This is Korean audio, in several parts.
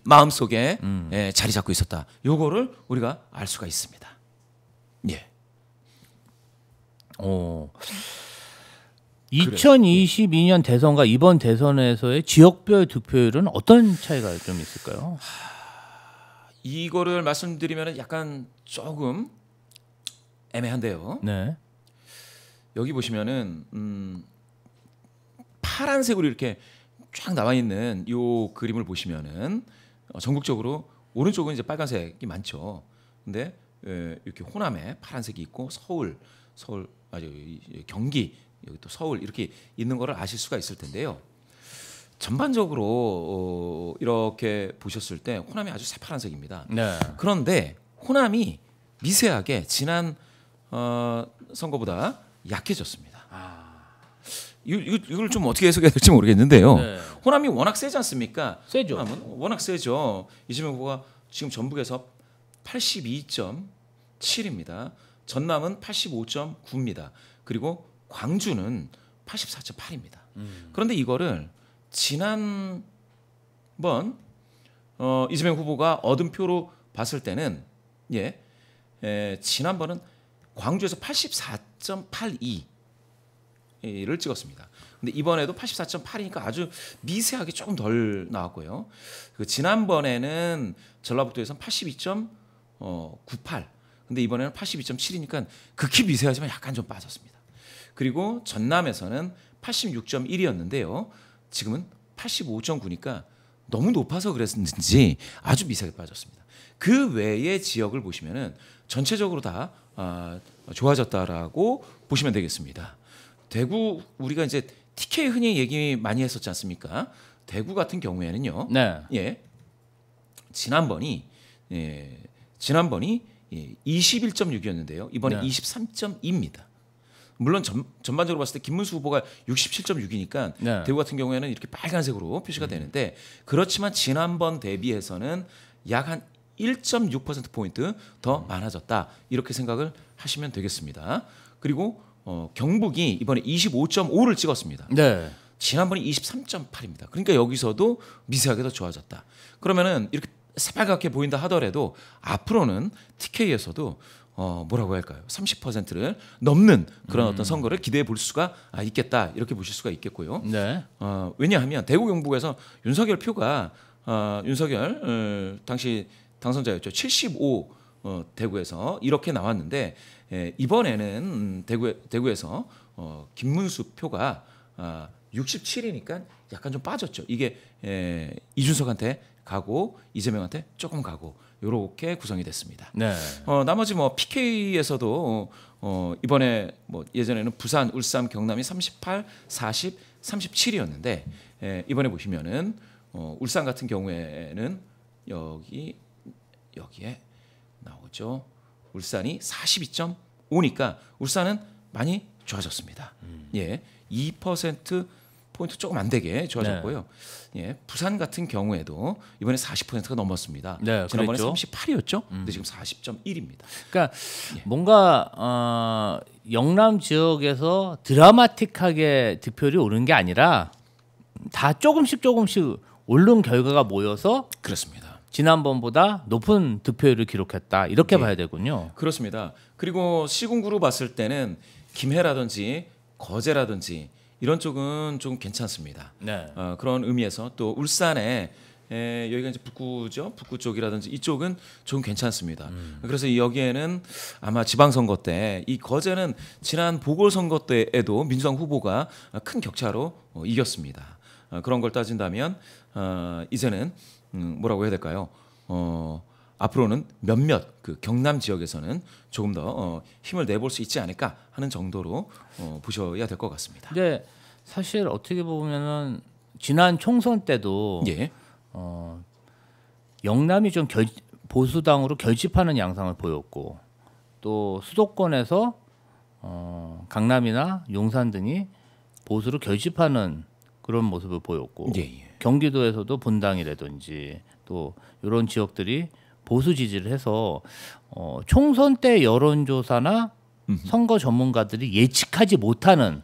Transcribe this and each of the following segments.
마음속에 자리 잡고 있었다. 요거를 우리가 알 수가 있습니다. 예. 2022년 대선과 이번 대선에서의 지역별 득표율은 어떤 차이가 좀 있을까요? 이거를 말씀드리면 약간 조금 애매한데요. 네. 여기 보시면은 파란색으로 이렇게 쫙 나와 있는 요 그림을 보시면은 전국적으로 오른쪽은 이제 빨간색이 많죠. 근데 이렇게 호남에 파란색이 있고 서울 경기 여기 또 서울 이렇게 있는 거를 아실 수가 있을 텐데요. 전반적으로 이렇게 보셨을 때 호남이 아주 새파란색입니다. 네. 그런데 호남이 미세하게 지난 선거보다 약해졌습니다. 이걸 좀 어떻게 해석해야 될지 모르겠는데요. 네. 호남이 워낙 세지 않습니까? 세죠. 호남은 워낙 세죠. 이재명 후보가 지금 전북에서 82.7입니다. 전남은 85.9입니다. 그리고 광주는 84.8입니다. 그런데 이거를 지난번 이재명 후보가 얻은 표로 봤을 때는 지난번은 광주에서 84.82를 찍었습니다. 근데 이번에도 84.8이니까 아주 미세하게 조금 덜 나왔고요. 그 지난번에는 전라북도에서는 82.98. 근데 이번에는 82.7이니까 극히 미세하지만 약간 좀 빠졌습니다. 그리고 전남에서는 86.1이었는데요. 지금은 85.9니까 너무 높아서 그랬는지 아주 미세하게 빠졌습니다. 그 외의 지역을 보시면은 전체적으로 다 좋아졌다라고 보시면 되겠습니다. 대구 우리가 이제 TK 흔히 얘기 많이 했었지 않습니까? 대구 같은 경우에는요. 네. 지난번이 21.6이었는데요. 이번에 네. 23.2입니다. 물론 전반적으로 봤을 때 김문수 후보가 67.6이니까 네. 대구 같은 경우에는 이렇게 빨간색으로 표시가 되는데 그렇지만 지난번 대비해서는 약 한 1.6%포인트 더 많아졌다. 이렇게 생각을 하시면 되겠습니다. 그리고 경북이 이번에 25.5를 찍었습니다. 네. 지난번에 23.8입니다. 그러니까 여기서도 미세하게 더 좋아졌다. 그러면은 이렇게 새빨갛게 보인다 하더라도 앞으로는 TK에서도 뭐라고 할까요? 30%를 넘는 그런 어떤 선거를 기대해 볼 수가 있겠다. 이렇게 보실 수가 있겠고요. 네. 왜냐하면 대구 경북에서 윤석열 표가 윤석열 당시 당선자였죠. 75 대구에서 이렇게 나왔는데 이번에는 대구에서 김문수 표가 67이니까 약간 좀 빠졌죠. 이게 이준석한테 가고 이재명한테 조금 가고 이렇게 구성이 됐습니다. 네. 나머지 뭐 PK에서도 이번에 뭐 예전에는 부산, 울산, 경남이 38, 40, 37이었는데 이번에 보시면은 울산 같은 경우에는 여기에 나오죠. 울산이 42.5니까 울산은 많이 좋아졌습니다. 2% 포인트 조금 안 되게 좋아졌고요. 부산 같은 경우에도 이번에 40%가 넘었습니다. 네, 지난번에 그랬죠. 38이었죠. 근데 지금 40.1입니다. 그러니까 뭔가 영남 지역에서 드라마틱하게 득표율이 오른 게 아니라 다 조금씩 오른 결과가 모여서 그렇습니다. 지난번보다 높은 득표율을 기록했다. 이렇게 봐야 되군요. 그렇습니다. 그리고 시군구로 봤을 때는 김해라든지 거제라든지 이런 쪽은 좀 괜찮습니다. 네. 그런 의미에서 또 울산에 여기가 이제 북구죠. 북구 쪽이라든지 이쪽은 좀 괜찮습니다. 그래서 여기에는 아마 지방선거 때 이 거제는 지난 보궐선거 때에도 민주당 후보가 큰 격차로 이겼습니다. 그런 걸 따진다면 이제는 뭐라고 해야 될까요? 앞으로는 몇몇 그 경남 지역에서는 조금 더 힘을 내볼 수 있지 않을까 하는 정도로 보셔야 될 것 같습니다. 근데 사실 어떻게 보면은 지난 총선 때도 영남이 좀 보수당으로 결집하는 양상을 보였고 또 수도권에서 강남이나 용산 등이 보수로 결집하는 그런 모습을 보였고 경기도에서도 분당이라든지 또 이런 지역들이 보수 지지를 해서 총선 때 여론조사나 선거 전문가들이 예측하지 못하는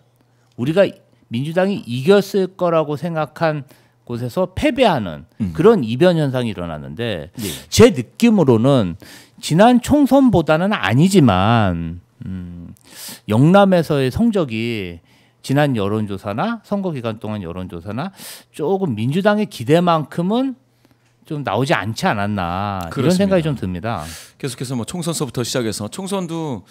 우리가 민주당이 이겼을 거라고 생각한 곳에서 패배하는 그런 이변 현상이 일어났는데 예. 제 느낌으로는 지난 총선보다는 아니지만 영남에서의 성적이 지난 여론조사나 선거 기간 동안 여론조사나 조금 민주당의 기대만큼은 좀 나오지 않지 않았나 이런 그렇습니다. 생각이 좀 듭니다. 계속해서 뭐 총선서부터 시작해서 총선도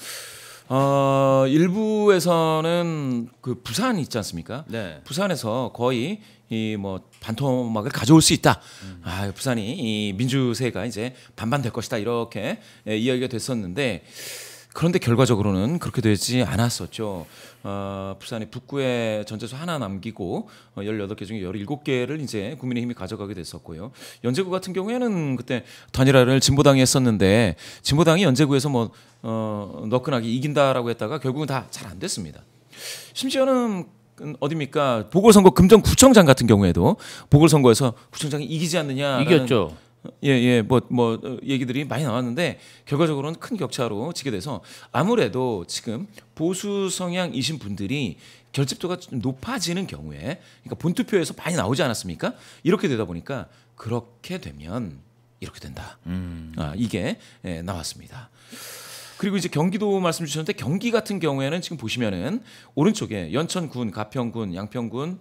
일부에서는 그 부산 있지 않습니까? 네. 부산에서 거의 이 뭐 반토막을 가져올 수 있다. 부산이 이 민주세가 이제 반반 될 것이다 이렇게 이야기가 됐었는데 그런데 결과적으로는 그렇게 되지 않았었죠. 부산이 북구에 전재수 하나 남기고 18개 중에 17개를 이제 국민의힘이 가져가게 됐었고요. 연제구 같은 경우에는 그때 단일화를 진보당이 했었는데 진보당이 연제구에서 뭐 너끈하게 이긴다라고 했다가 결국은 다 잘 안 됐습니다. 심지어는 어디입니까? 보궐선거 금정구청장 같은 경우에도 보궐선거에서 구청장이 이기지 않느냐라는 이겼죠. 뭐 얘기들이 많이 나왔는데 결과적으로는 큰 격차로 지게 돼서 아무래도 지금 보수 성향이신 분들이 결집도가 좀 높아지는 경우에 그러니까 본투표에서 많이 나오지 않았습니까? 이렇게 되다 보니까 그렇게 되면 이렇게 된다. 이게 나왔습니다. 그리고 이제 경기도 말씀 주셨는데 경기 같은 경우에는 지금 보시면은 오른쪽에 연천군, 가평군, 양평군,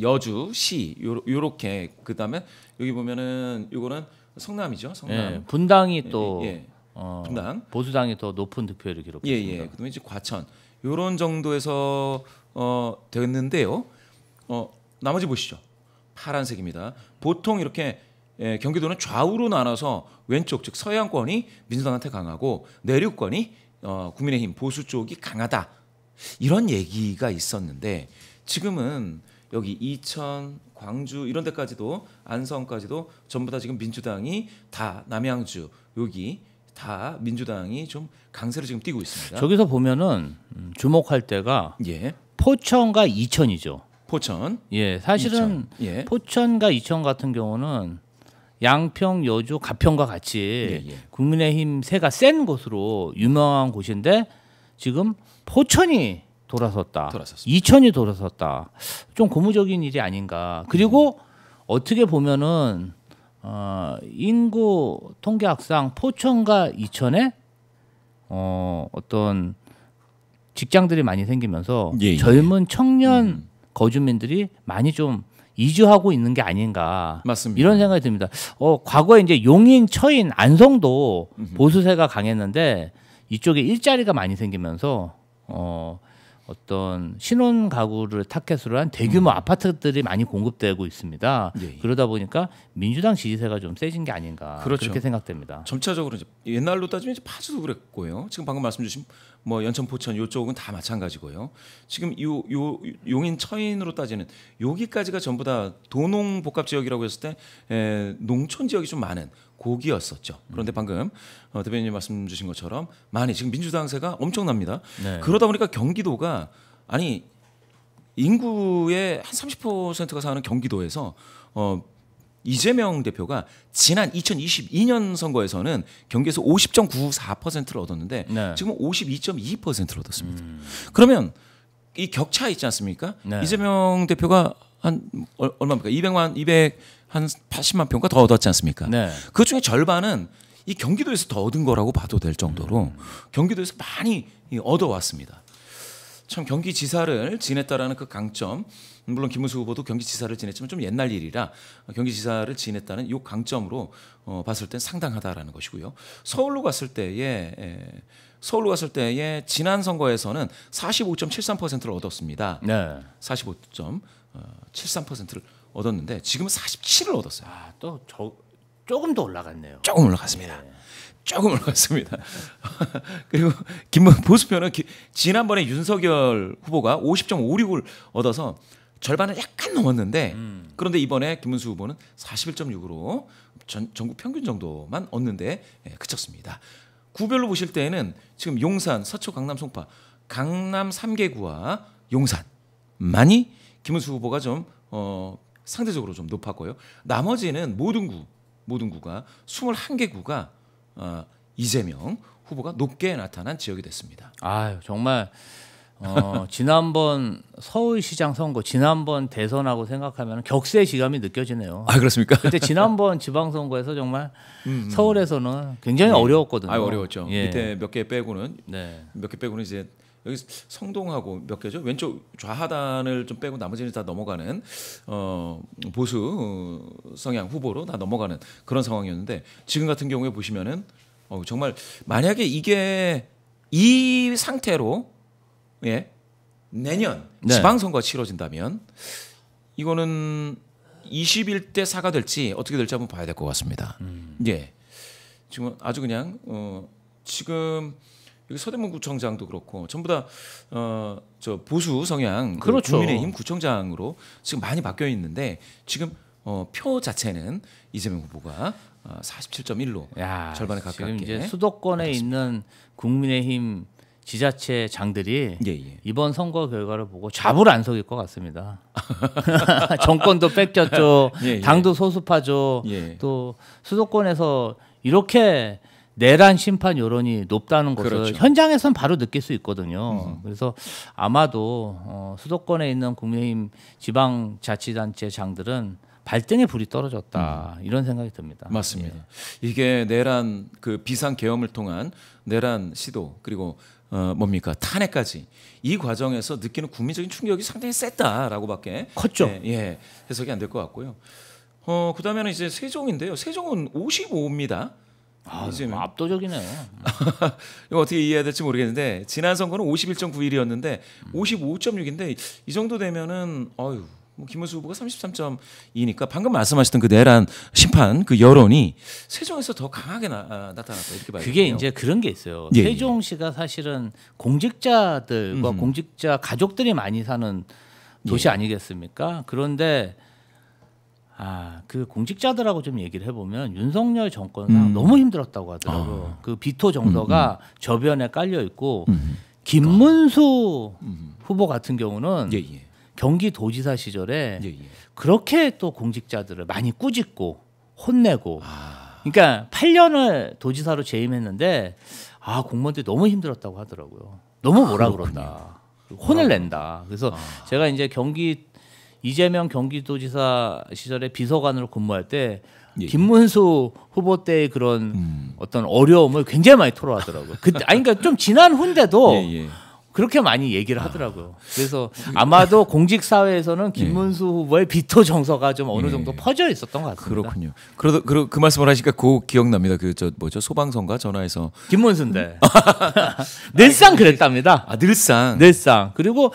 여주시 요렇게 그다음에 여기 보면은 요거는 성남이죠. 성남. 예, 분당이 또 분당. 보수당이 더 높은 득표율을 기록했습니다. 예. 그다음에 이제 과천 요런 정도에서 됐는데요. 나머지 보시죠. 파란색입니다. 보통 이렇게 경기도는 좌우로 나눠서 왼쪽 즉 서양권이 민주당한테 강하고 내륙권이 국민의힘 보수 쪽이 강하다. 이런 얘기가 있었는데 지금은 여기 이천, 광주 이런 데까지도 안성까지도 전부 다 지금 민주당이 다 남양주 여기 다 민주당이 좀 강세를 지금 띄고 있습니다. 저기서 보면은 주목할 때가 예. 포천과 이천이죠. 포천. 예, 사실은 이천. 예. 포천과 이천 같은 경우는 양평, 여주, 가평과 같이 예. 국민의힘 세가 센 곳으로 유명한 곳인데 지금 포천이 돌아섰다. 이천이 돌아섰다. 좀 고무적인 일이 아닌가. 그리고 어떻게 보면은 인구 통계학상 포천과 이천에 어떤 직장들이 많이 생기면서 예. 젊은 청년 거주민들이 많이 좀 이주하고 있는 게 아닌가. 맞습니다. 이런 생각이 듭니다. 과거에 이제 용인, 처인, 안성도 보수세가 강했는데 이쪽에 일자리가 많이 생기면서 어떤 신혼 가구를 타겟으로 한 대규모 아파트들이 많이 공급되고 있습니다. 예. 그러다 보니까 민주당 지지세가 좀 세진 게 아닌가. 그렇죠. 그렇게 생각됩니다. 점차적으로 이제 옛날로 따지면 이제 파주도 그랬고요. 지금 방금 말씀 주신 뭐 연천, 포천 이쪽은 다 마찬가지고요. 지금 요 용인, 처인으로 따지는 여기까지가 전부 다 도농 복합 지역이라고 했을 때 농촌 지역이 좀 많은 고기였었죠. 그런데 방금 대변인님 말씀 주신 것처럼 많이 지금 민주당세가 엄청납니다. 네. 그러다 보니까 경기도가 아니 인구의 한 30%가 사는 경기도에서 이재명 대표가 지난 2022년 선거에서는 경기에서 50.94%를 얻었는데 네. 지금 52.2%를 얻었습니다. 그러면 이 격차 있지 않습니까? 네. 이재명 대표가 한 얼마입니까? 280만 표인가 더 얻었지 않습니까? 네. 그 중에 절반은 이 경기도에서 더 얻은 거라고 봐도 될 정도로 경기도에서 많이 얻어왔습니다. 참 경기지사를 지냈다라는 그 강점, 물론 김문수 후보도 경기지사를 지냈지만 좀 옛날 일이라 경기지사를 지냈다는 이 강점으로 봤을 땐 상당하다라는 것이고요. 서울로 갔을 때에 지난 선거에서는 45.73%를 얻었습니다. 네. 45.73%를 얻었는데 지금은 47을 얻었어요. 또 조금 더 올라갔네요. 조금 올라갔습니다. 네. 조금 올라갔습니다. 그리고 보수표는 지난번에 윤석열 후보가 50.56을 얻어서 절반을 약간 넘었는데 그런데 이번에 김문수 후보는 41.6으로 전국 평균 정도만 얻는데 그쳤습니다. 구별로 보실 때에는 지금 용산, 서초, 강남, 송파, 강남 3개구와 용산만이 김문수 후보가 좀 상대적으로 좀 높았고요. 나머지는 모든 구가 21개구가 이재명 후보가 높게 나타난 지역이 됐습니다. 정말 지난번 서울시장 선거, 지난번 대선하고 생각하면 격세지감이 느껴지네요. 아 그렇습니까? 그때 지난번 지방선거에서 정말 서울에서는 굉장히 어려웠거든요. 아 어려웠죠. 예. 밑에 몇 개 빼고는 네. 몇 개 빼고는 이제 여기 성동하고 몇 개죠? 왼쪽 좌하단을 좀 빼고 나머지는 다 넘어가는 보수 성향 후보로 다 넘어가는 그런 상황이었는데 지금 같은 경우에 보시면은 정말 만약에 이게 이 상태로 예 내년 네. 지방선거가 치러진다면 이거는 21대 4가 될지 어떻게 될지 한번 봐야 될 것 같습니다. 예, 지금 아주 그냥 지금 여기 서대문 구청장도 그렇고 전부 다 저 보수 성향 그 그렇죠. 국민의힘 구청장으로 지금 많이 바뀌어 있는데 지금 표 자체는 이재명 후보가 47.1로 절반에 가깝게 지금 이제 수도권에 있는 국민의힘 지자체 장들이 예. 이번 선거 결과를 보고 잡을안석일 것 같습니다. 정권도 뺏겼죠. 예. 당도 소수파죠. 예. 또 수도권에서 이렇게 내란 심판 여론이 높다는 것을 그렇죠. 현장에선 바로 느낄 수 있거든요. 그래서 아마도 수도권에 있는 국민의힘 지방자치단체 장들은 발등에 불이 떨어졌다 이런 생각이 듭니다. 맞습니다. 예. 이게 내란 그 비상 계엄을 통한 내란 시도 그리고 뭡니까 탄핵까지 이 과정에서 느끼는 국민적인 충격이 상당히 셌다라고밖에 컸죠. 예, 해석이 안 될 것 같고요. 그다음에는 이제 세종인데요. 세종은 55입니다. 압도적이네요. 이거 어떻게 이해해야 될지 모르겠는데 지난 선거는 51.91이었는데 55.6인데 이 정도 되면은 뭐 김문수 후보가 33.2니까 방금 말씀하셨던 그 내란 심판 그 여론이 세종에서 더 강하게 나타났다 이렇게 봐요. 그게 이제 그런 게 있어요. 예. 세종시가 사실은 공직자들과 공직자 가족들이 많이 사는 도시 아니겠습니까? 그런데 그 공직자들하고 좀 얘기를 해보면 윤석열 정권상 너무 힘들었다고 하더라고요. 그 비토 정서가 저변에 깔려 있고 김문수 후보 같은 경우는 경기도지사 시절에 그렇게 또 공직자들을 많이 꾸짖고 혼내고 그러니까 8년을 도지사로 재임했는데 공무원들이 너무 힘들었다고 하더라고요. 너무 뭐라 그런다. 혼을 낸다. 그래서 제가 이제 이재명 경기도지사 시절에 비서관으로 근무할 때 김문수 후보 때의 그런 어떤 어려움을 굉장히 많이 토로하더라고요. 그러니까 좀 지난 후인데도 그렇게 많이 얘기를 하더라고요. 그래서 아마도 공직 사회에서는 김문수 후보의 비토 정서가 좀 어느 정도 퍼져 있었던 것 같습니다. 그렇군요. 그 말씀을 하시니까 기억납니다. 소방서인가 전화해서 김문수인데 늘상 그랬답니다. 늘상. 그리고